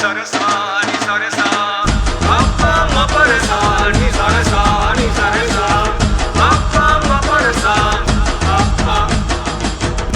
सरसा नि सरसा अप्पा म परसा नि सरसा नि सरसा अप्पा म परसा अप्पा।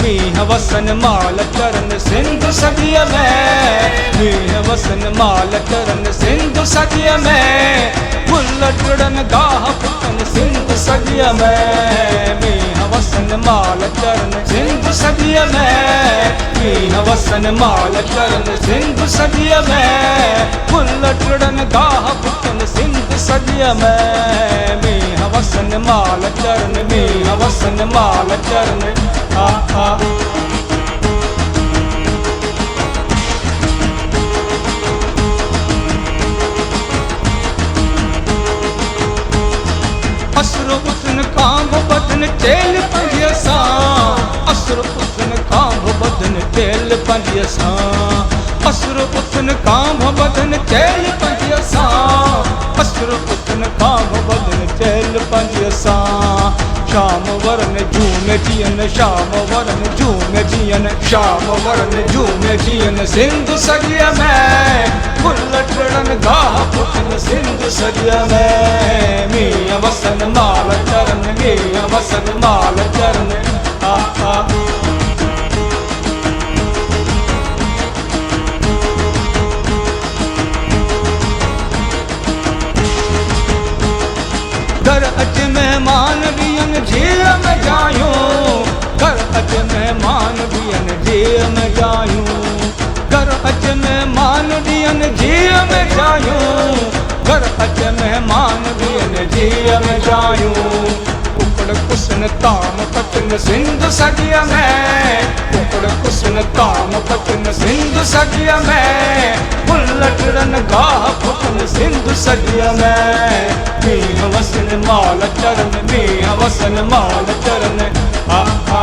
मीह वसन माल चरण सिंधु सदिय में, मीह वसन माल चरण सिंधु सदिय में, फुल टुड़न गाह पुतन सिंधु सदिय में। मीह वसन माल चरण सिंधु सदिय में, मीह वसन माल चरण सिंधु सदिय में, फुल टुड़न गाह पुतन सिंधु सदिय में। मीह वसन माल चरण, मीह वसन माल चरण आ आ। असुर उथन कांभ बदन चेल पंजियसा, असुर उथन कांभ बदन चेल पंजियसा, असुर उथन कांभ बदन चेल पंजियसा, असुर उथन कांभ बदन चेल पंजियसा। श्याम वरन झूम जियन, श्याम वरन झूम जियन, श्याम वरन झूम जियन सिंधु सदिय में, फुल टुड़न गाह पुतन सिंधु सदिय में। मीह वसन माल चरण, मीह वसन माल चरण आ आ। घर अच मेहमान बियन झील में जायूं, घर अच मेहमान बियन झील में जायूं, घर अच मेहमान बियन झील में जायूं, घर अच मेहमान बियन झील में जायूं। कुकड़ कुसन ताम पचन सिंधु सदिय में, कुकड़ कुसन ताम पचन सिंधु सदिय में, फुल टुड़न गाह पुतन सिंधु सदिय में। मीह वसन माल चरण, मीह वसन माल चरण आ आ।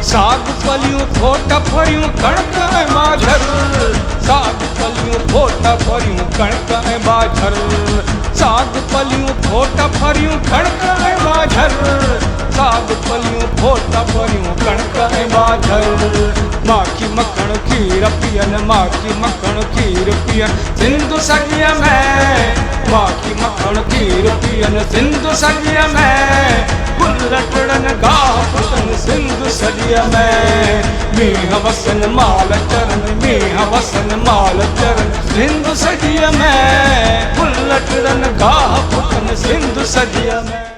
साग फलियूं फोटा फरियूं कणक ऐं बाझर, साग फलियूं फोटा फरियूं कणक ऐं बाझर, साग फलियूं फोटा फरियूं कणक ऐं बाझर, साग फलियूं फोटा फरियूं कणक ऐं बाझर। माखी मखण खीर पियन, माखी मखण खीर पियन सिंधु सदिय में, माखी मखण खीर पियन सिंधु सदिय में, फुल टुड़न गाह पुतन सिंधु सदिय में। मीह वसन माल चरण, मीह वसन माल चरण सिंधु सदिय में, फुल टुड़न गाह पुतन सिंधु सदिय में।